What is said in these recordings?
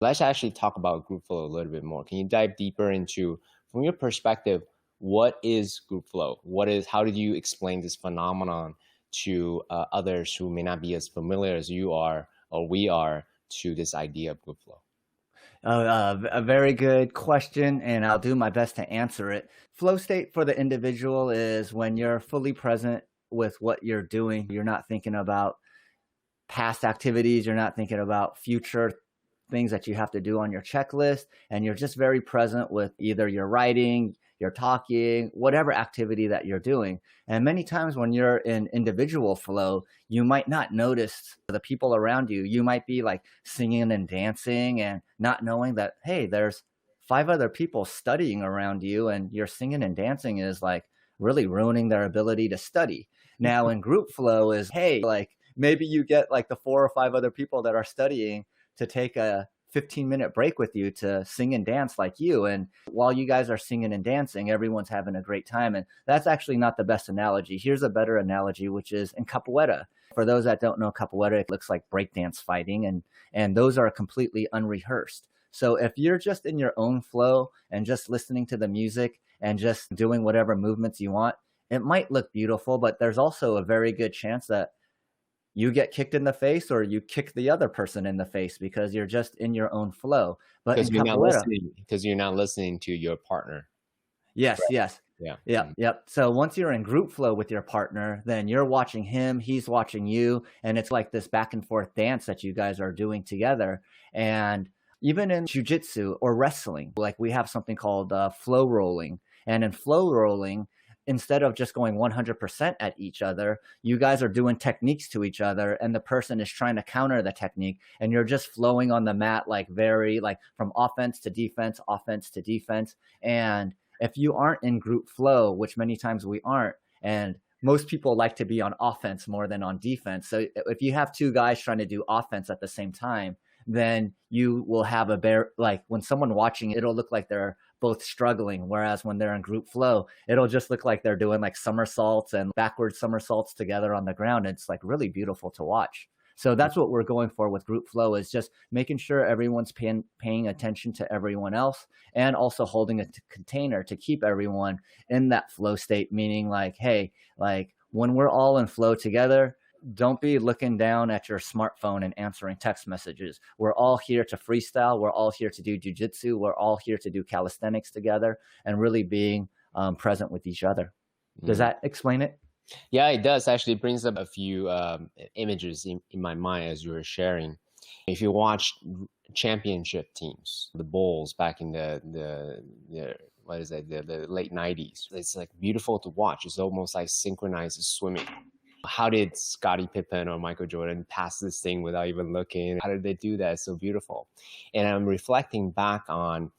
Let's actually talk about group flow a little bit more. Can you dive deeper into, from your perspective, what is group flow? How did you explain this phenomenon to others who may not be as familiar as you are or we are to this idea of group flow? A very good question, and I'll do my best to answer it. Flow state for the individual is when you're fully present with what you're doing. You're not thinking about past activities, you're not thinking about future things that you have to do on your checklist, and you're just very present with either your writing, your talking, whatever activity that you're doing. And many times when you're in individual flow, you might not notice the people around you. You might be like singing and dancing and not knowing that, hey, there's five other people studying around you, and your singing and dancing is like really ruining their ability to study. Now in group flow is, hey, like maybe you get like the four or five other people that are studying to take a 15-minute break with you to sing and dance like you. And while you guys are singing and dancing, everyone's having a great time. And that's actually not the best analogy. Here's a better analogy, which is in capoeira. For those that don't know capoeira, it looks like breakdance fighting, and those are completely unrehearsed. So if you're just in your own flow and just listening to the music and just doing whatever movements you want, it might look beautiful, but there's also a very good chance that you get kicked in the face or you kick the other person in the face because you're just in your own flow. But in capoeira, Because you're not listening to your partner. yes, Right. yes. Yeah. Yep, yep. So once you're in group flow with your partner, then you're watching him, he's watching you, and it's like this back and forth dance that you guys are doing together. And even in jujitsu or wrestling, like we have something called flow rolling. And in flow rolling, instead of just going 100% at each other, you guys are doing techniques to each other, and the person is trying to counter the technique, and you're just flowing on the mat, like very like from offense to defense, offense to defense. And if you aren't in group flow, which many times we aren't, and most people like to be on offense more than on defense. So if you have two guys trying to do offense at the same time, then you will have a bear, like when someone watching, it'll look like they're both struggling. Whereas when they're in group flow, it'll just look like they're doing like somersaults and backward somersaults together on the ground. It's like really beautiful to watch. So that's what we're going for with group flow, is just making sure everyone's paying attention to everyone else, and also holding a container to keep everyone in that flow state. Meaning like, hey, like when we're all in flow together, don't be looking down at your smartphone and answering text messages. We're all here to freestyle. We're all here to do jujitsu. We're all here to do calisthenics together, and really being present with each other. Does Mm. that explain it? Yeah, it does. Actually, it brings up a few images in my mind as you were sharing. If you watch championship teams, the Bulls back in the what is it, the late 90s, it's like beautiful to watch. It's almost like synchronized swimming. How did Scottie Pippen or Michael Jordan pass this thing without even looking? How did they do that? It's so beautiful. And I'm reflecting back on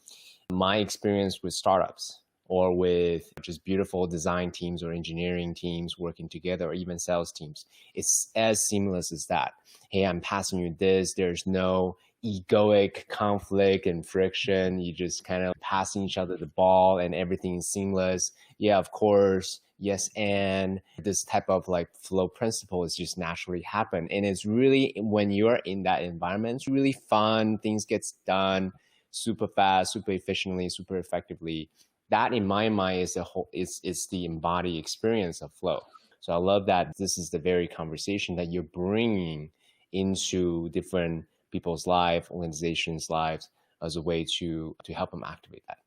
my experience with startups or with just beautiful design teams or engineering teams working together, or even sales teams. It's as seamless as that. Hey, I'm passing you this. There's no egoic conflict and friction. You just kind of passing each other the ball and everything is seamless. Yeah, of course. Yes, and this type of like flow principle is just naturally happen. And it's really, when you're in that environment, it's really fun. Things gets done super fast, super efficiently, super effectively. That in my mind is the embodied experience of flow. So I love that this is the very conversation that you're bringing into different people's life, organizations' lives, as a way to help them activate that.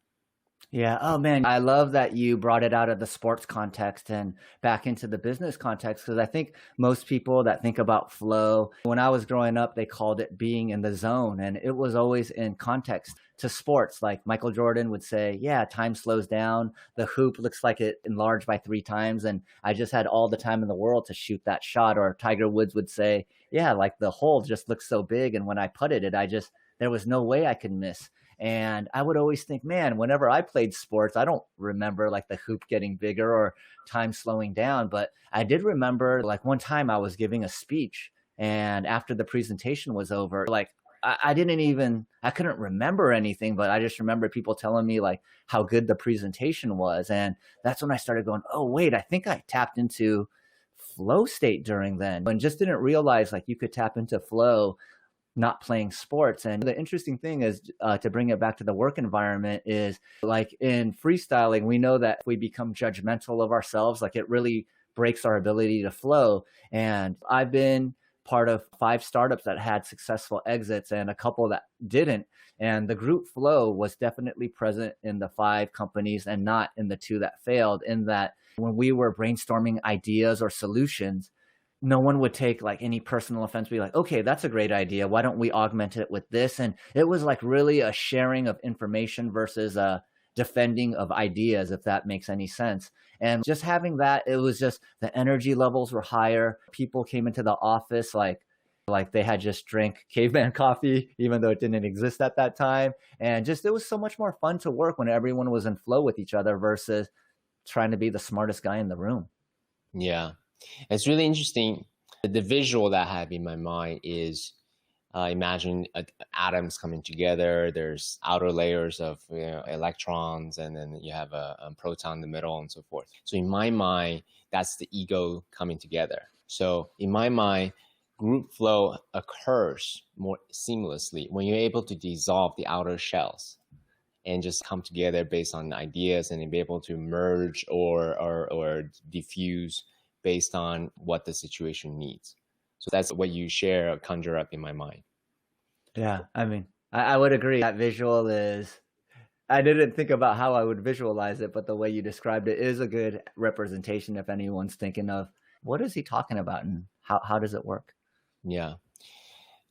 Yeah. Oh man, I love that you brought it out of the sports context and back into the business context, because I think most people that think about flow, when I was growing up, they called it being in the zone, and it was always in context to sports. Like Michael Jordan would say, yeah, time slows down. The hoop looks like it enlarged by 3 times, and I just had all the time in the world to shoot that shot. Or Tiger Woods would say, yeah, like the hole just looks so big, and when I putted it, there was no way I could miss. And I would always think, man, whenever I played sports, I don't remember like the hoop getting bigger or time slowing down. But I did remember like one time I was giving a speech, and after the presentation was over, like I couldn't remember anything, but I just remember people telling me like how good the presentation was. And that's when I started going, oh, wait, I think I tapped into flow state during then, and just didn't realize like you could tap into flow not playing sports. And the interesting thing is, to bring it back to the work environment, is like in freestyling, we know that if we become judgmental of ourselves, like it really breaks our ability to flow. And I've been part of 5 startups that had successful exits and a couple that didn't. And the group flow was definitely present in the 5 companies and not in the 2 that failed, in that when we were brainstorming ideas or solutions, no one would take like any personal offense, be like, okay, that's a great idea. Why don't we augment it with this? And it was like really a sharing of information versus a defending of ideas, if that makes any sense. And just having that, it was just the energy levels were higher. People came into the office like they had just drank caveman coffee, even though it didn't exist at that time. And just, it was so much more fun to work when everyone was in flow with each other versus trying to be the smartest guy in the room. Yeah. It's really interesting. The visual that I have in my mind is imagine atoms coming together. There's outer layers of electrons, and then you have a proton in the middle and so forth. So in my mind, that's the ego coming together. So in my mind, group flow occurs more seamlessly when you're able to dissolve the outer shells and just come together based on ideas and be able to merge or diffuse based on what the situation needs. So that's what you share or conjure up in my mind. Yeah, I mean, I would agree. That visual is, I didn't think about how I would visualize it, but the way you described it is a good representation if anyone's thinking of what is he talking about and how does it work? Yeah.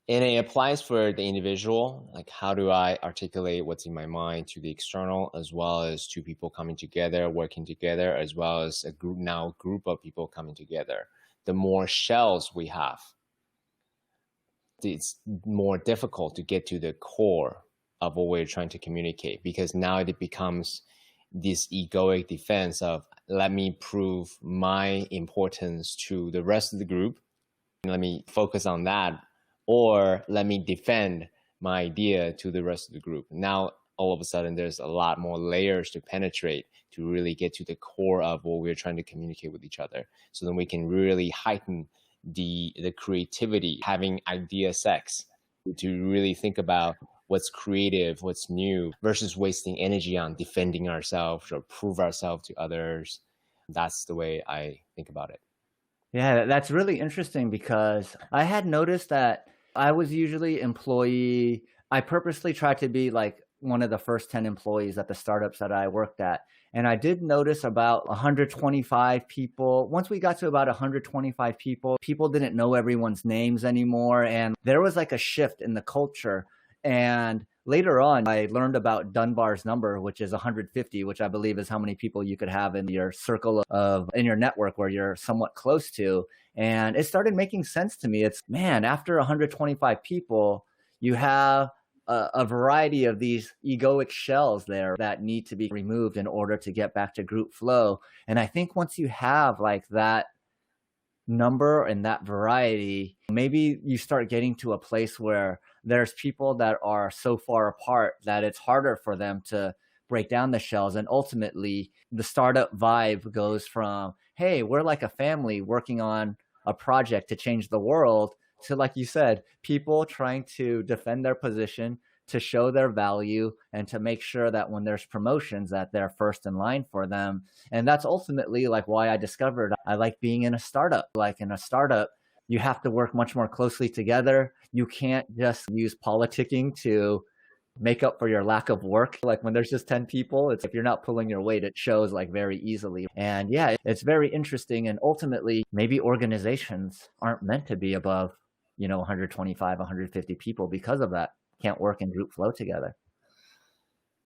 And it applies for the individual, like how do I articulate what's in my mind to the external, as well as 2 people coming together, working together, as well as a group of people coming together. The more shells we have, it's more difficult to get to the core of what we're trying to communicate, because now it becomes this egoic defense of let me prove my importance to the rest of the group. Let me focus on that, or let me defend my idea to the rest of the group. Now, all of a sudden, there's a lot more layers to penetrate to really get to the core of what we're trying to communicate with each other. So then we can really heighten the creativity, having idea sex, to really think about what's creative, what's new, versus wasting energy on defending ourselves or prove ourselves to others. That's the way I think about it. Yeah, that's really interesting because I had noticed that I was usually employee. I purposely tried to be like one of the first 10 employees at the startups that I worked at. And I did notice about 125 people. Once we got to about 125 people, people didn't know everyone's names anymore. And there was like a shift in the culture. And later on, I learned about Dunbar's number, which is 150, which I believe is how many people you could have in your circle of, in your network where you're somewhat close to. And it started making sense to me. It's, man, after 125 people, you have a variety of these egoic shells there that need to be removed in order to get back to group flow. And I think once you have like that number and that variety, maybe you start getting to a place where there's people that are so far apart that it's harder for them to break down the shells. And ultimately, the startup vibe goes from, hey, we're like a family working on a project to change the world, to, like you said, people trying to defend their position, to show their value, and to make sure that when there's promotions that they're first in line for them. And that's ultimately like why I discovered I like being in a startup. Like in a startup, you have to work much more closely together. You can't just use politicking to make up for your lack of work. Like when there's just 10 people, it's if you're not pulling your weight, it shows like very easily. And yeah, it's very interesting. And ultimately, maybe organizations aren't meant to be above, 125, 150 people because of that. Can't work in group flow together.